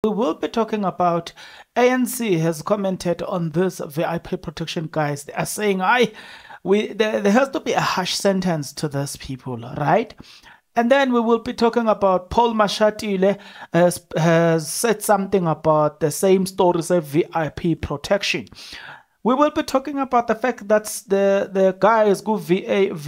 We will be talking about ANC has commented on this VIP protection, guys. They are saying, there has to be a harsh sentence to these people, right? And then we will be talking about Paul Mashatile has said something about the same stories of VIP protection. We will be talking about the fact that the guys go VIP,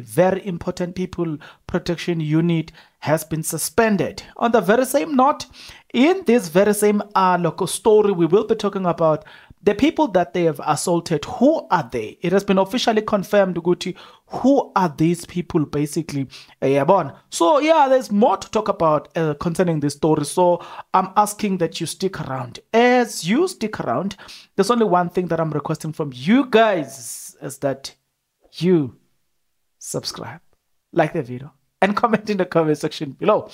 very important people protection unit, has been suspended. On the very same note, in this very same local story, we will be talking about the people that they have assaulted. Who are they? It has been officially confirmed, Guti. Who are these people, basically? So, yeah, there's more to talk about concerning this story. So, I'm asking that you stick around. As you stick around, there's only one thing that I'm requesting from you guys, is that you subscribe, like the video, and comment in the comment section below.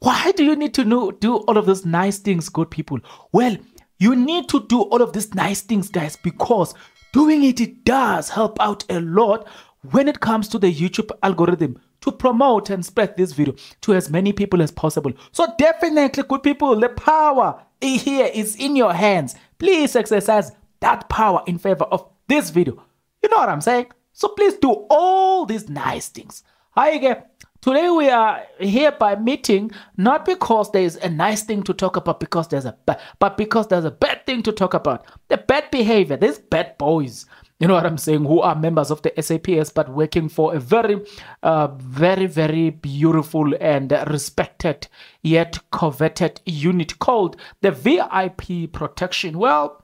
Why do you need to do all of those nice things, good people? Well, you need to do all of these nice things, guys, because doing it does help out a lot when it comes to the YouTube algorithm to promote and spread this video to as many people as possible. So definitely, good people, the power here is in your hands. Please exercise that power in favor of this video. You know what I'm saying? So please do all these nice things. Hi again. Today we are here by meeting, not because there is a nice thing to talk about, but because there's a bad thing to talk about. The bad behavior, these bad boys, you know what I'm saying, who are members of the SAPS, but working for a very, very beautiful and respected yet coveted unit called the VIP protection. Well,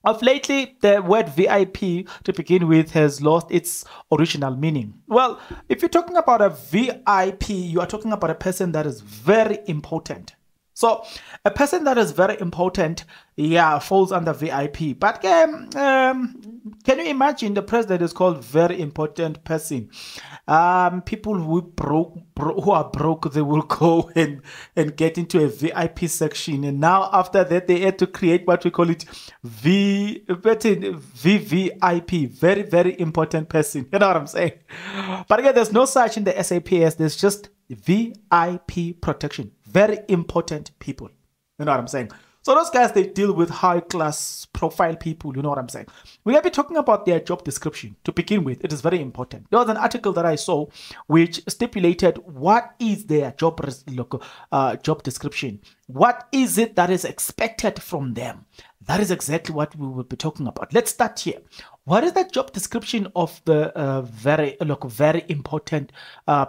of lately, the word VIP, to begin with, has lost its original meaning. Well, if you're talking about a VIP, you are talking about a person that is very important. So, a person that is very important, yeah, falls under VIP. But can you imagine the president is called very important person? People who are broke, they will go and get into a VIP section, and now after that they had to create what we call it VVIP, very important person. You know what I'm saying? But again, there's no such in the SAPS. There's just VIP protection. Very important people. You know what I'm saying? So those guys, they deal with high-class profile people. You know what I'm saying? We're going to be talking about their job description. To begin with, it is very important. There was an article that I saw which stipulated what is their job description. What is it that is expected from them? That is exactly what we will be talking about. Let's start here. What is the job description of the very important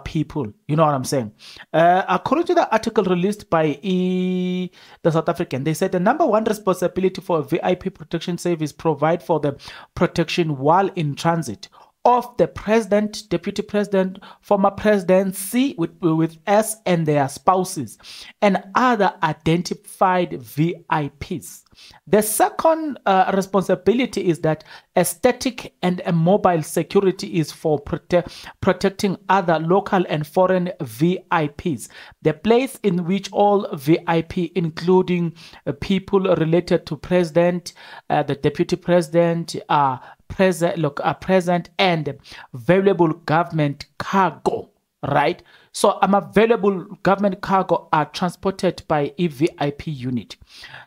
people? You know what I'm saying? According to the article released by the South African, they said the number one responsibility for a VIP protection service provide for the protection while in transit of the president, deputy president, former presidency with S and their spouses, and other identified VIPs. The second responsibility is that a static and a mobile security is for protecting other local and foreign VIPs. The place in which all VIP, including people related to president, the deputy president, are present, and valuable government cargo, right? So available government cargo are transported by a VIP unit.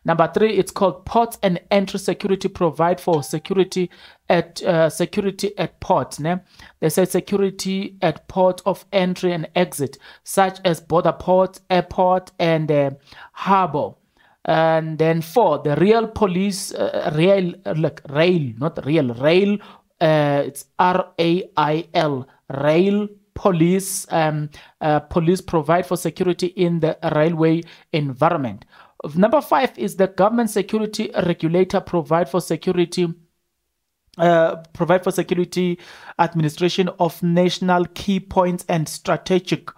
Number three, it's called ports and entry security, provide for security at ports. They say security at port of entry and exit, such as border ports, airport, and harbor. And then four, the real police, rail, it's RAIL, rail police, police provide for security in the railway environment. Number five is the government security regulator provide for security administration of national key points and strategic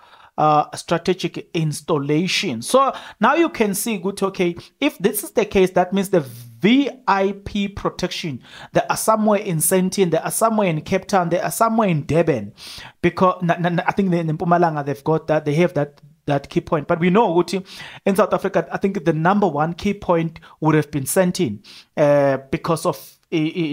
installation. So now you can see, good, okay, if this is the case, that means the VIP protection, they are somewhere in Sentin, they are somewhere in Cape Town, they are somewhere in Durban, because I think in Mpumalanga they've got that, they have that key point. But we know in South Africa, I think the number one key point would have been Sentin, because of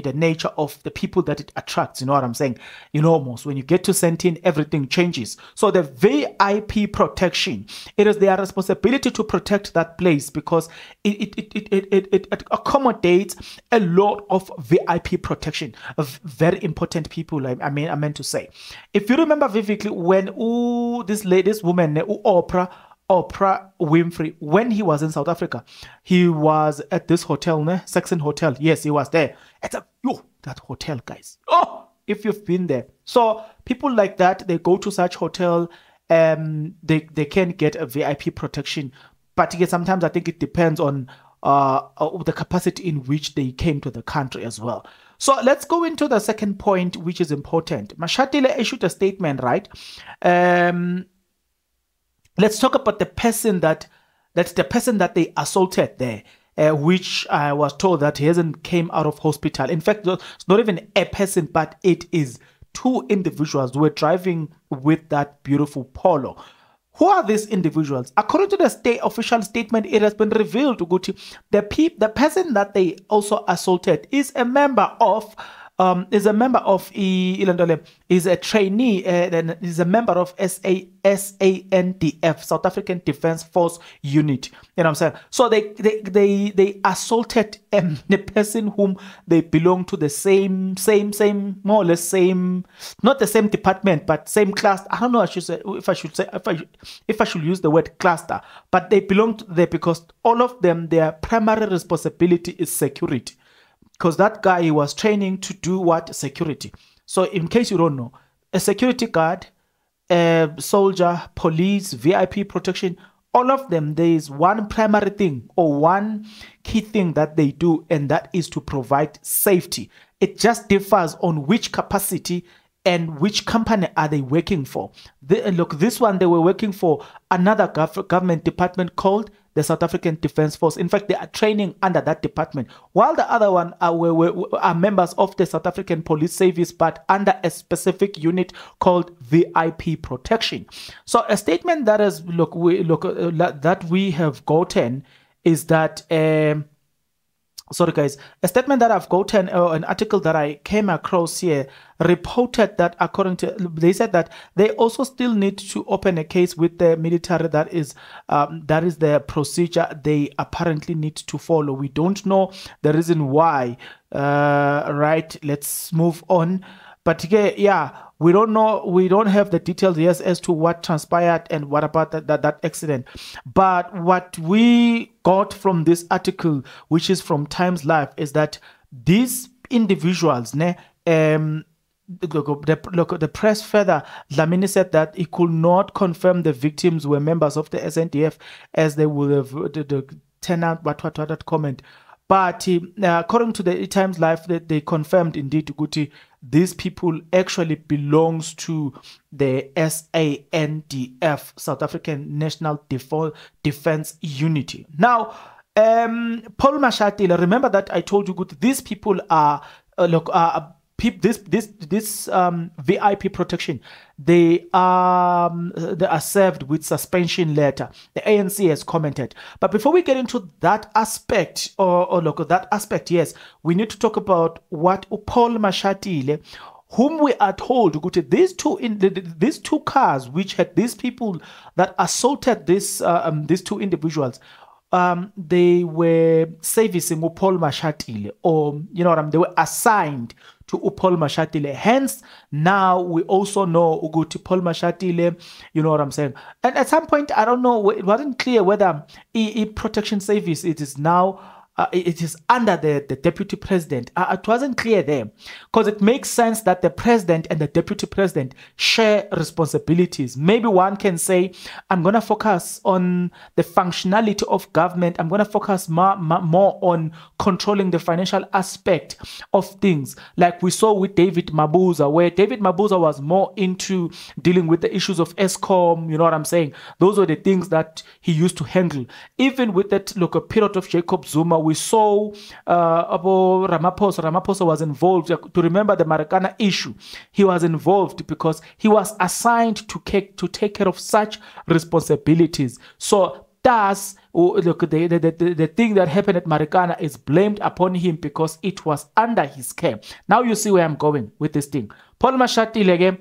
the nature of the people that it attracts. You know what I'm saying? You know, almost when you get to Sentin, everything changes. So the VIP protection, it is their responsibility to protect that place because it accommodates a lot of VIP protection of very important people. I meant to say, if you remember vividly when this woman, Oprah Winfrey, when he was in South Africa, he was at this hotel, Saxon Hotel. Yes, he was there. That hotel, guys. Oh, if you've been there. So people like that, they go to such hotel, they can get a VIP protection. But again, sometimes I think it depends on the capacity in which they came to the country as well. So let's go into the second point, which is important. Mashatile issued a statement, right? Let's talk about the person that's the person that they assaulted there, which I was told that he hasn't came out of hospital. In fact, it's not even a person, but it is two individuals who were driving with that beautiful Polo. Who are these individuals? According to the state official statement, it has been revealed to the person that they also assaulted is a member of is a trainee and is a member of SANDF, South African Defence Force Unit. You know what I'm saying? So they assaulted the person whom they belong to the same more or less same, not the same department but same cluster. I don't know if I should use the word cluster, but they belong to there because all of them, their primary responsibility is security. Because that guy, he was training to do what? Security. So in case you don't know, a security guard, a soldier, police, VIP protection, all of them, there is one primary thing or one key thing that they do, and that is to provide safety. It just differs on which capacity and which company are they working for. Look, this one, they were working for another government department called the South African Defence Force. In fact, they are training under that department, while the other one are members of the South African Police Service, but under a specific unit called VIP protection. So a statement that is that we have gotten is that sorry guys, a statement that I've gotten, an article that I came across here, reported that according to, they said that they also still need to open a case with the military. That is the procedure they apparently need to follow. We don't know the reason why. Right, let's move on. But yeah, we don't know. We don't have the details, yes, as to what transpired and what about that accident. But what we got from this article, which is from Times Live, is that these individuals, the press further, Dlamini said that he could not confirm the victims were members of the SNDF, as they would have turned out what comment. But according to the Times Live, they confirmed indeed, Guti, these people actually belongs to the SANDF, South African National Defence Unity. Now, Paul Mashatile, remember that I told you, Guti, these people are this VIP protection, they are served with suspension letter. The ANC has commented. But before we get into that aspect, yes, we need to talk about what Paul Mashatile, whom we are told, these two cars which had these people that assaulted these two individuals, they were servicing Paul Mashatile, or you know what I mean, they were assigned to Paul Mashatile. Hence, now we also know Uguti Paul Mashatile, you know what I'm saying. And at some point, I don't know, it wasn't clear whether Protection Service, it is now it is under the deputy president. It wasn't clear there, because it makes sense that the president and the deputy president share responsibilities. Maybe one can say, I'm going to focus on the functionality of government. I'm going to focus more on controlling the financial aspect of things, like we saw with David Mabuza, where David Mabuza was more into dealing with the issues of ESCOM. You know what I'm saying? Those were the things that he used to handle. Even with that period of Jacob Zuma, we saw Ramaphosa was involved. To remember the Marikana issue, he was involved because he was assigned to take care of such responsibilities. So thus, look, the thing that happened at Marikana is blamed upon him because it was under his care. Now you see where I'm going with this thing. Paul Mashatile again,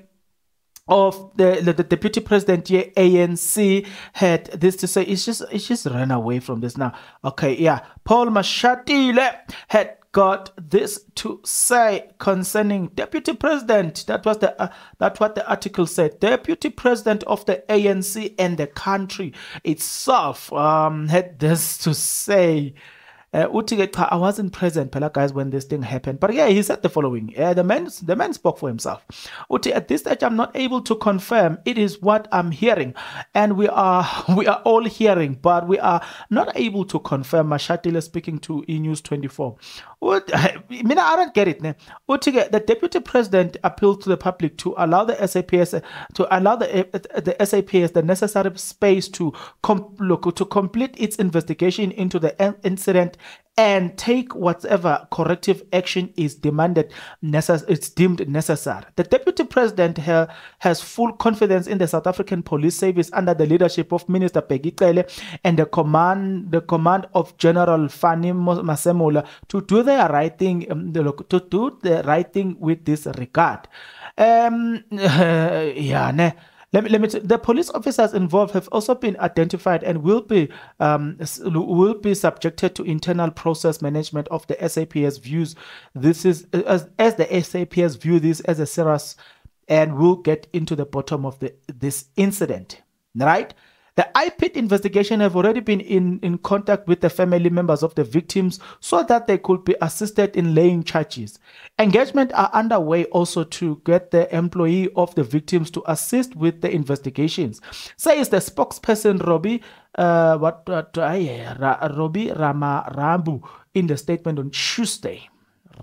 of the deputy president here, ANC, had this to say. It's just run away from this now. Okay, yeah. Paul Mashatile had got this to say concerning deputy president. That was that's what the article said. Deputy president of the ANC and the country itself had this to say. I wasn't present, guys, when this thing happened. But yeah, he said the following. The man spoke for himself. At this stage, I'm not able to confirm. It is what I'm hearing. And we are all hearing, but we are not able to confirm. Mashatile speaking to E-News 24. I don't get it. The deputy president appealed to the public to allow the SAPS the SAPS the necessary space to complete its investigation into the incident and take whatever corrective action is deemed necessary. The deputy president has full confidence in the South African Police Service under the leadership of Minister Peggy and the command of General Fanny Masemola to do the right thing. With this regard. The police officers involved have also been identified and will be subjected to internal process management of the SAPS views. This is as the SAPS view this as a serious, and will get into the bottom of this incident. Right? The IPIT investigation have already been in contact with the family members of the victims so that they could be assisted in laying charges. Engagement are underway also to get the employee of the victims to assist with the investigations, says the spokesperson Robbie Ramarambu in the statement on Tuesday.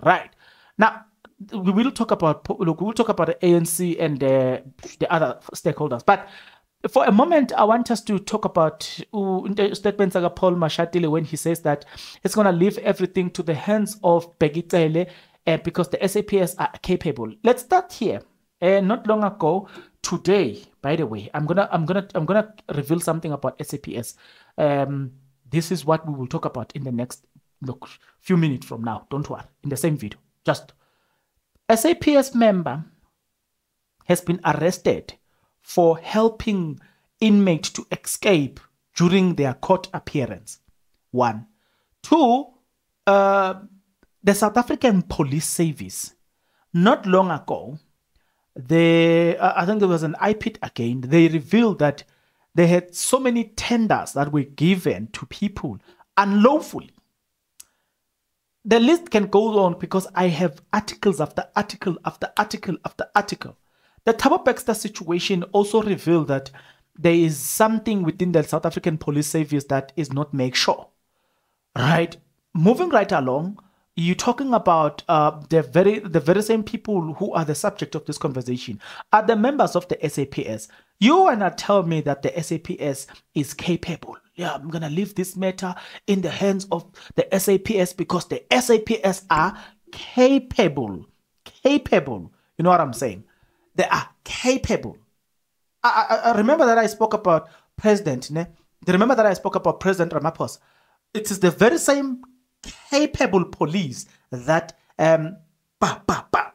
Right. Now, we will talk about the ANC and the other stakeholders, but for a moment, I want us to talk about statements like Paul Mashatile when he says that it's going to leave everything to the hands of Peggy because the SAPS are capable. Let's start here. Not long ago, today, by the way, I'm gonna reveal something about SAPS. This is what we will talk about in the next few minutes from now. Don't worry, in the same video. Just SAPS member has been arrested for helping inmates to escape during their court appearance. 1. 2, the South African Police Service, not long ago, I think there was an IPIT again, they revealed that they had so many tenders that were given to people unlawfully. The list can go on because I have articles after article after article after article. The Thabo Baxter situation also revealed that there is something within the South African Police Service that is not make sure. Right? Moving right along, you're talking about the very same people who are the subject of this conversation are the members of the SAPS. You wanna tell me that the SAPS is capable? Yeah, I'm gonna leave this matter in the hands of the SAPS because the SAPS are capable. Capable. You know what I'm saying? They are capable. I remember that I spoke about President. Remember that I spoke about President Ramaphosa. It is the very same capable police that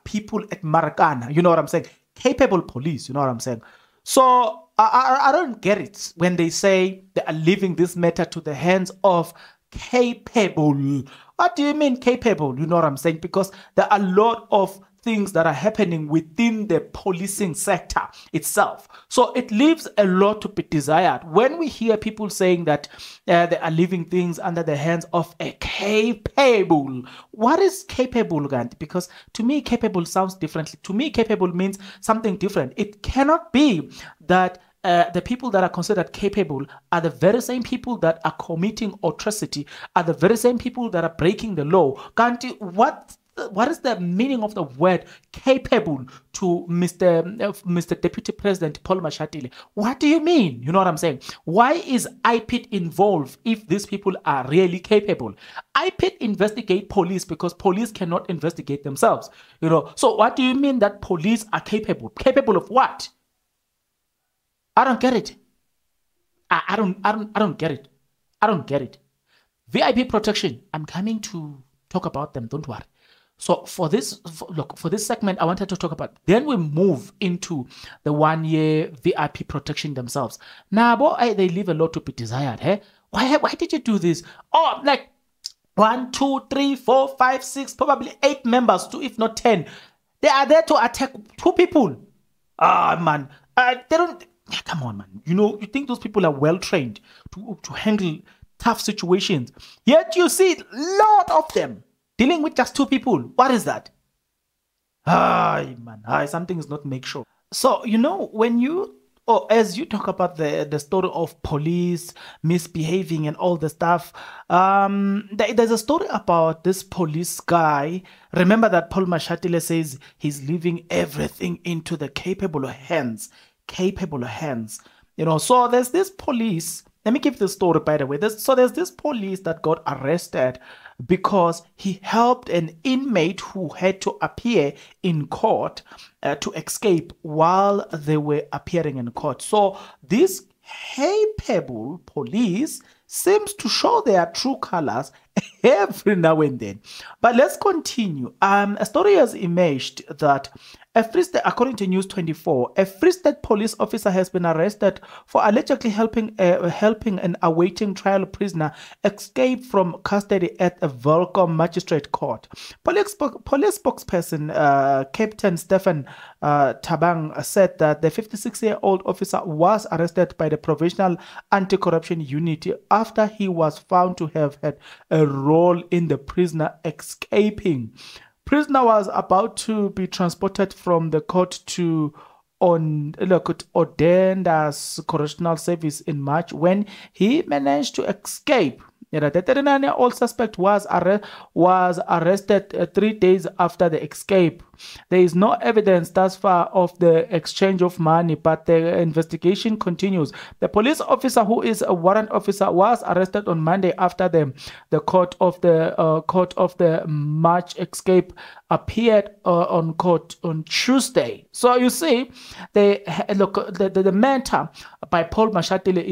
people at Marikana. You know what I'm saying? Capable police. You know what I'm saying? So I don't get it when they say they are leaving this matter to the hands of capable. What do you mean capable? You know what I'm saying? Because there are a lot of things that are happening within the policing sector itself. So it leaves a lot to be desired. When we hear people saying that they are leaving things under the hands of a capable, what is capable, Gandhi? Because to me, capable sounds differently. To me, capable means something different. It cannot be that the people that are considered capable are the very same people that are committing atrocity, are the very same people that are breaking the law. Gandhi, what is the meaning of the word capable to Mr. Deputy President Paul Mashatile? What do you mean? You know what I'm saying? Why is IPIT involved if these people are really capable? IPIT investigate police because police cannot investigate themselves. You know, so what do you mean that police are capable? Capable of what? I don't get it. I don't get it. I don't get it. VIP protection, I'm coming to talk about them, don't worry. So for this segment, I wanted to talk about, then we move into the 1 year VIP protection themselves. Now, boy, they leave a lot to be desired. Hey? Why did you do this? Oh, like 1, 2, 3, 4, 5, 6, probably 8 members, if not 10. They are there to attack 2 people. Ah, man. They don't, come on, man. You think those people are well trained to handle tough situations. Yet you see a lot of them dealing with just 2 people. What is that? Man, something is not make sure. So, when you, as you talk about the story of police misbehaving and all the stuff, there's a story about this police guy. Remember that Paul Mashatile says he's leaving everything into the capable hands. So there's this police. Let me give the story, by the way. There's this police that got arrested because he helped an inmate who had to appear in court to escape while they were appearing in court. So this capable police seems to show their true colors every now and then. But let's continue. A story has emerged that according to News 24, a Free State police officer has been arrested for allegedly helping an awaiting trial prisoner escape from custody at a Volcom Magistrate Court. Police spokesperson Captain Stephen Tabang said that the 56-year-old officer was arrested by the Provisional Anti-Corruption Unit after he was found to have had a role in the prisoner escaping. Prisoner was about to be transported from the court to ordained as correctional service in March when he managed to escape. The 39-year-old suspect was arrested 3 days after the escape. There is no evidence thus far of the exchange of money, but the investigation continues. The police officer, who is a warrant officer, was arrested on Monday after the court of the March escape appeared on court on Tuesday. So you see, the matter by Paul Mashatile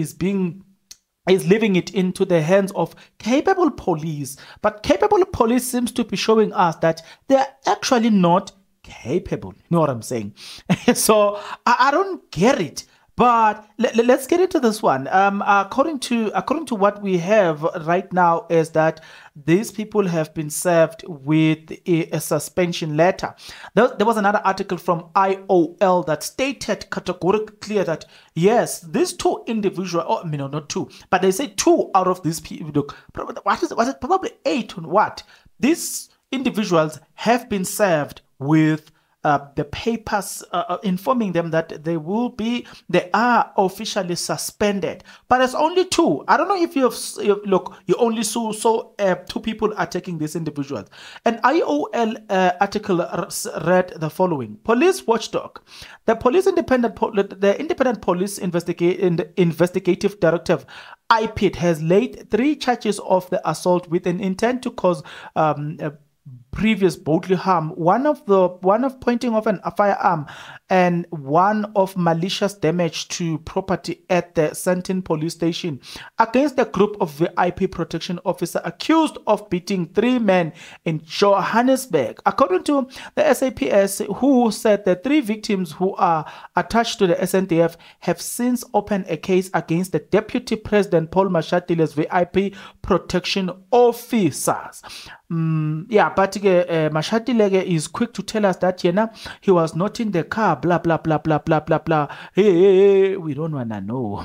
is leaving it into the hands of capable police. But capable police seems to be showing us that they're actually not capable. You know what I'm saying? So I don't get it. But let's get into this one. According to what we have right now is that these people have been served with a suspension letter. There was another article from IOL that stated categorically that yes, these 2 individuals, not 2, but they say 2 out of these people. Look, was it probably 8 on what? These individuals have been served with the papers informing them that they are officially suspended, but it's only 2. I don't know if you only saw 2 people are taking these individuals. An IOL article read the following: Police watchdog, the Independent Police Investigative Directive IPID has laid 3 charges of the assault with an intent to cause previous bodily harm, one of pointing of a firearm, and one of malicious damage to property at the Sandton police station against a group of VIP protection officers accused of beating 3 men in Johannesburg. According to the SAPS, who said the 3 victims who are attached to the SNDF have since opened a case against the Deputy President Paul Mashatile's VIP protection officers. But Mashatile is quick to tell us that he was not in the car, blah blah blah blah blah blah blah. Hey, we don't wanna know.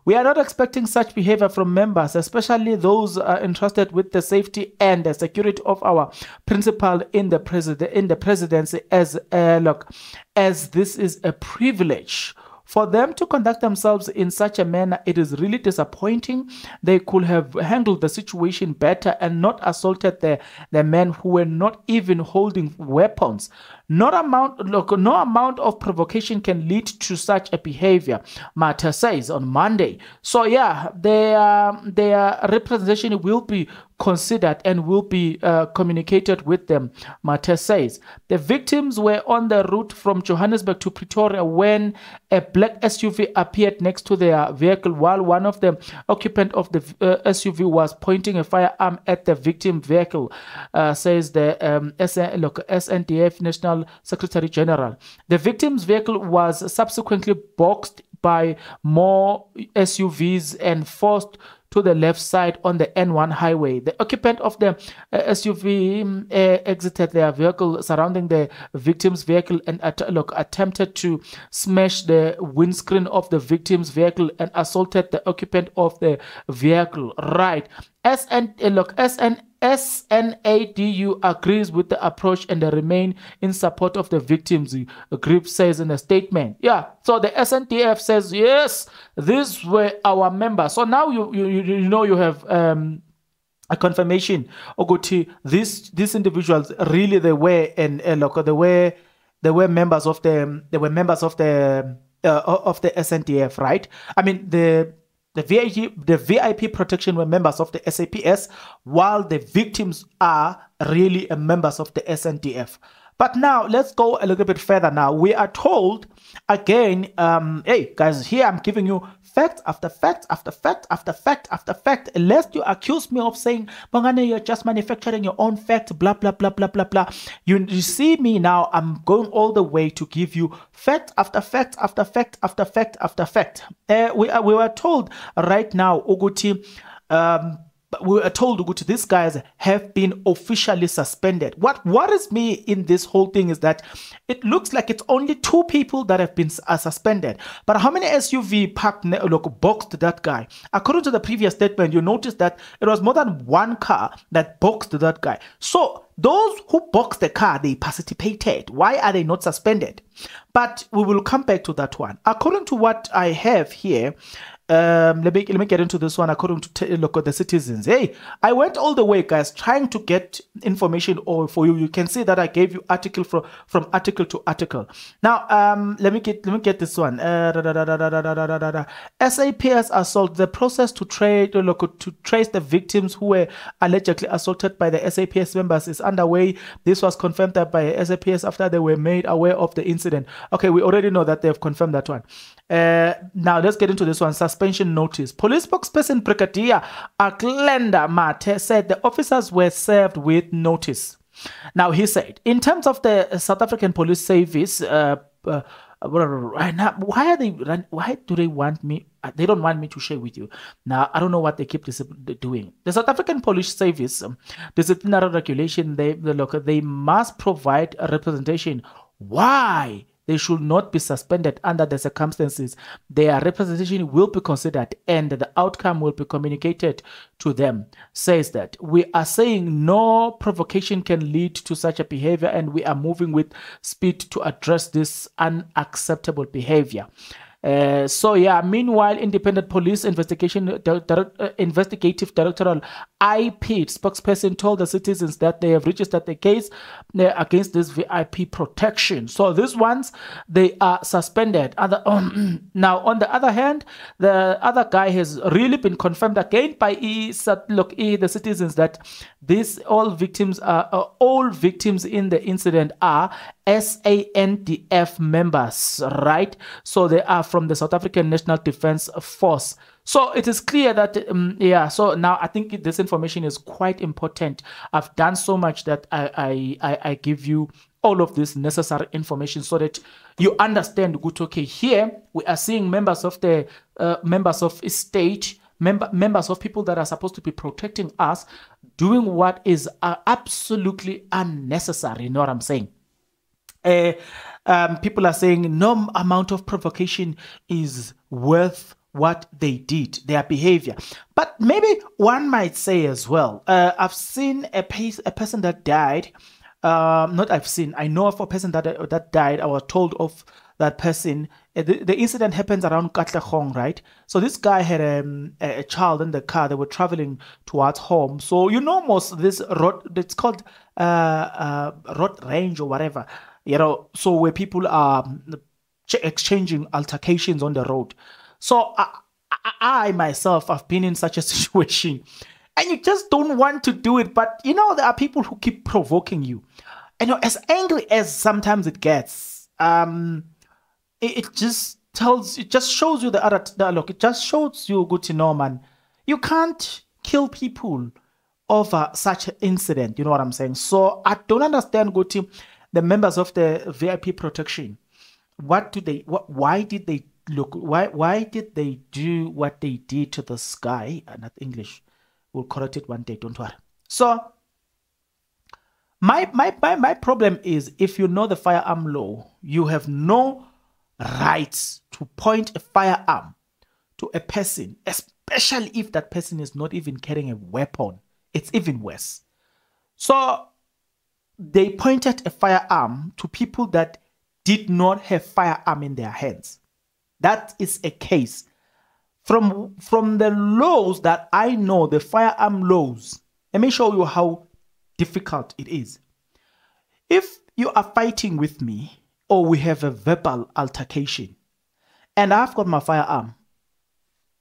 We are not expecting such behavior from members, especially those entrusted with the safety and the security of our principal in the presidency. As this is a privilege for them to conduct themselves in such a manner. It is really disappointing. They could have handled the situation better and not assaulted the men who were not even holding weapons. No amount of provocation can lead to such a behavior, Mata says on Monday. So yeah, their representation will be considered and will be communicated with them, Mate says. The victims were on the route from Johannesburg to Pretoria when a black SUV appeared next to their vehicle while one of the occupants of the SUV was pointing a firearm at the victim vehicle, says the SNDF National Secretary General. The victim's vehicle was subsequently boxed by more SUVs and forced to the left side on the N1 highway. The occupant of the SUV exited their vehicle surrounding the victim's vehicle and attempted to smash the windscreen of the victim's vehicle and assaulted the occupant of the vehicle. Right. SNADU agrees with the approach and they remain in support of the victims, the group says in a statement. Yeah, so the SNDF says, yes, these were our members. So now you have a confirmation. Oguti, these individuals really they were members of the SNDF, right? I mean the VIP protection were members of the SAPS, while the victims are really members of the SNDF. But now let's go a little bit further. Now we are told again, hey guys, here I'm giving you fact after fact after fact after fact after fact, lest you accuse me of saying, Bongane, you're just manufacturing your own fact, blah blah blah blah blah blah. You see me now, I'm going all the way to give you fact after fact after fact after fact after fact. We were told right now, Uguti, we are told Uguti, these guys have been officially suspended. What worries me in this whole thing is that it looks like it's only 2 people that have been suspended. But how many SUV boxed that guy? According to the previous statement, you notice that it was more than 1 car that boxed that guy. So those who boxed the car, they participated. Why are they not suspended? But we will come back to that one. According to what I have here, let me get into this one. According to look at the citizens, hey, I went all the way, guys, trying to get information all for you. You can see that I gave you article from article to article. Now let me get this one. SAPS assault. The process to trace the victims who were allegedly assaulted by the SAPS members is underway. This was confirmed by SAPS after they were made aware of the incident. Okay, we already know that they have confirmed that one. Now let's get into this one. Suspension notice. Police spokesperson Brigadier Aklenda Mate said the officers were served with notice. Now he said, in terms of the South African Police Service, why do they want me? They don't want me to share with you. Now I don't know what they keep doing. The South African Police Service disciplinary regulation. They must provide a representation. Why? They should not be suspended under the circumstances. Their representation will be considered and the outcome will be communicated to them. Says that we are saying no provocation can lead to such a behavior and we are moving with speed to address this unacceptable behavior. So yeah, meanwhile, Independent Police Investigative Directoral IP spokesperson told the citizens that they have registered the case against this VIP protection. So these ones, they are suspended. Now, on the other hand, the other guy has really been confirmed again by the citizens that all victims in the incident are SANDF members, right? So they are from the South African National Defence Force. So it is clear that, so now I think this information is quite important. I've done so much that I give you all of this necessary information so that you understand, good, okay, here we are seeing members of the members of state, members of people that are supposed to be protecting us doing what is absolutely unnecessary. You know what I'm saying? People are saying no amount of provocation is worth what they did, their behavior. But maybe one might say as well, I've seen a person that died. I know of a person that died. I was told of that person. The incident happens around Katlehong, right? So this guy had a child in the car. They were traveling towards home. So you know, most of this road, it's called road range or whatever. so where people are exchanging altercations on the road. So I myself have been in such a situation, and you just don't want to do it, but there are people who keep provoking you. As angry as sometimes it gets, it just shows you look. It just shows you, good to know, man. You can't kill people over such an incident. You know what I'm saying? So I don't understand, Guti, the members of the VIP protection. Why did they do what they did to this guy? Not English. We'll correct it one day, don't worry. So my problem is, if you know the firearm law, you have no rights to point a firearm to a person, especially if that person is not even carrying a weapon. It's even worse. So they pointed a firearm to people that did not have firearm in their hands. That is a case. From the laws that I know, the firearm laws, let me show you how difficult it is. If you are fighting with me, or we have a verbal altercation, and I've got my firearm,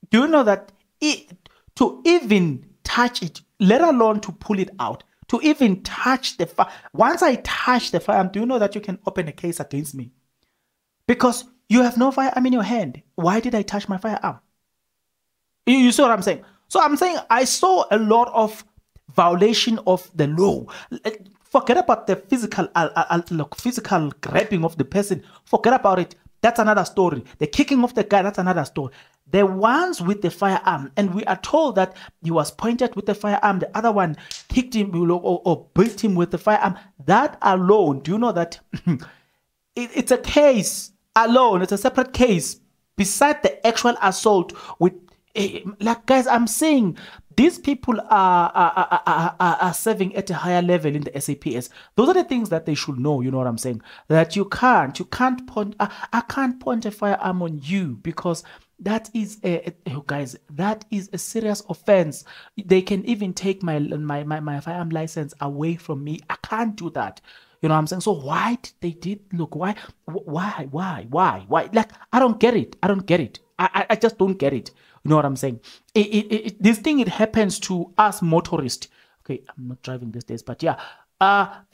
do you know that to even touch it, let alone to pull it out, to even touch the fire, once I touch the firearm, do you know that you can open a case against me? Because you have no firearm in your hand. Why did I touch my firearm? You see what I'm saying? So I'm saying I saw a lot of violation of the law. Forget about the physical grabbing of the person. Forget about it. That's another story. The kicking of the guy, that's another story. The ones with the firearm, and we are told that he was pointed with the firearm, the other one kicked him or beat him with the firearm. That alone, do you know that it's a case alone, it's a separate case beside the actual assault with, like, guys, I'm saying these people are serving at a higher level in the SAPS. Those are the things that they should know. You know what I'm saying? That you can't point. I can't point a firearm on you, because that is guys, that is a serious offense. They can even take my firearm license away from me. I can't do that. You know what I'm saying? So why did they look? Why? Like, I don't get it. I just don't get it. You know what I'm saying? This thing, it happens to us motorists. Okay, I'm not driving these days, but yeah,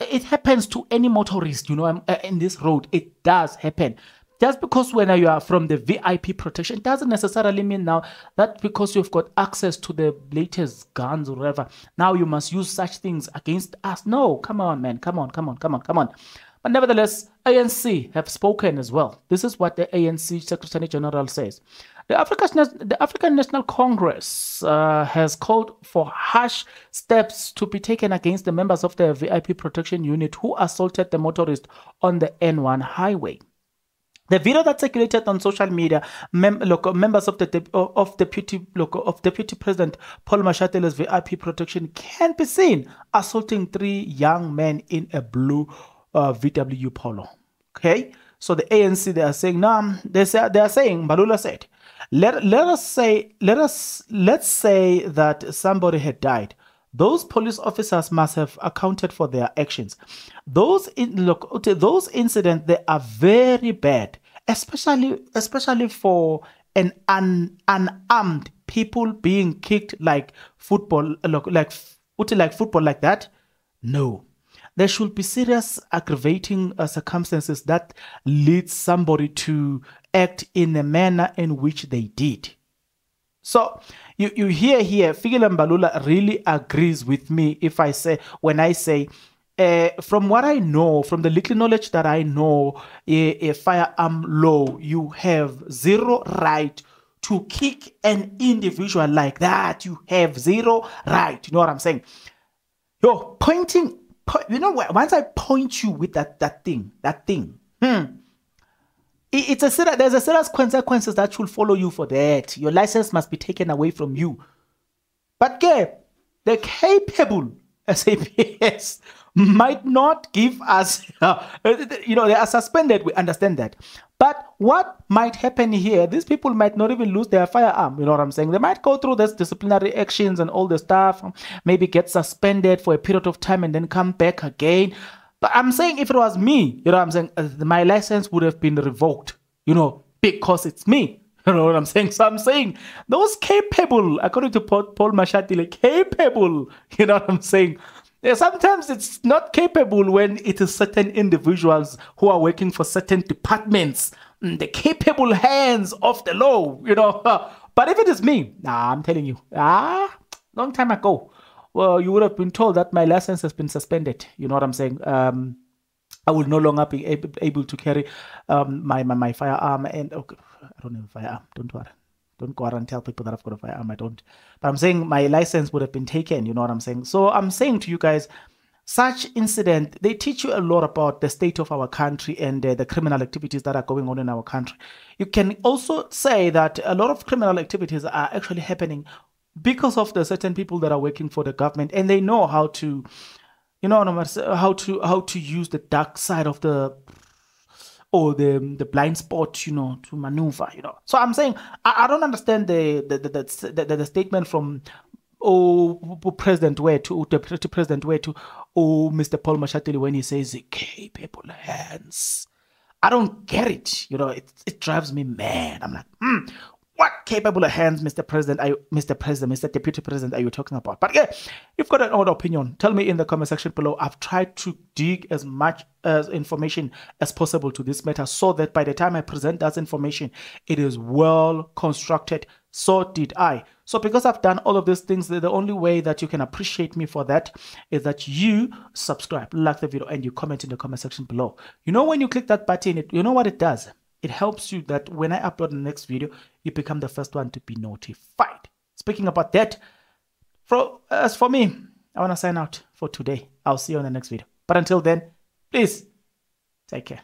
it happens to any motorist. In this road, it does happen. Just because when you are from the VIP protection, it doesn't necessarily mean now that because you've got access to the latest guns or whatever, now you must use such things against us. No, come on, man. Come on. But nevertheless, ANC have spoken as well. This is what the ANC Secretary General says. The African National Congress has called for harsh steps to be taken against the members of the VIP protection unit who assaulted the motorist on the N1 highway. The video that circulated on social media, members of Deputy President Paul Mashatele's VIP protection can be seen assaulting 3 young men in a blue VW Polo. Okay, so the ANC, they are saying, no, they are saying, Balula said, let's say that somebody had died. Those police officers must have accounted for their actions. Those incidents, they are very bad, especially for an unarmed people being kicked like football, like football like that. No, there should be serious aggravating circumstances that leads somebody to act in the manner in which they did. So you hear here, Fikile Mbalula really agrees with me when I say, from what I know, from the little knowledge that I know, a firearm law, you have zero right to kick an individual like that. You have zero right. You know what I'm saying? Yo, once I point you with that thing, there's a serious consequences that will follow you for that. Your license must be taken away from you. But the capable SAPS might not give us, they are suspended. We understand that. But what might happen here, these people might not even lose their firearm. You know what I'm saying? They might go through this disciplinary actions and all the stuff, maybe get suspended for a period of time and then come back again. But I'm saying if it was me, I'm saying my license would have been revoked, because it's me. You know what I'm saying? So I'm saying those capable, according to Paul Mashatile, capable, you know what I'm saying? Yeah, sometimes it's not capable when it is certain individuals who are working for certain departments, the capable hands of the law, But if it is me, I'm telling you, long time ago, well, you would have been told that my license has been suspended. You know what I'm saying? I will no longer be able to carry my firearm. And I don't have a firearm. Don't worry. Don't go out and tell people that I've got a firearm. I don't. But I'm saying my license would have been taken. You know what I'm saying? So I'm saying to you guys, such incident, they teach you a lot about the state of our country and the criminal activities that are going on in our country. You can also say that a lot of criminal activities are actually happening because of the certain people that are working for the government, and they know how to, how to use the dark side of the blind spot, to maneuver, So I'm saying I don't understand the statement from President Wetu, Deputy President Wetu, Mr. Paul Mashatile when he says capable hands. I don't get it. It drives me mad. I'm like, what capable hands, Mr. President, Mr. Deputy President, are you talking about? But yeah, you've got an odd opinion. Tell me in the comment section below. I've tried to dig as much as information as possible to this matter so that by the time I present that information, it is well constructed. So did I. So because I've done all of these things, the only way that you can appreciate me for that is that you subscribe, like the video, and you comment in the comment section below. When you click that button, you know what it does? It helps you that when I upload the next video, you become the first one to be notified. Speaking about that, as for me, I want to sign out for today. I'll see you on the next video. But until then, please take care.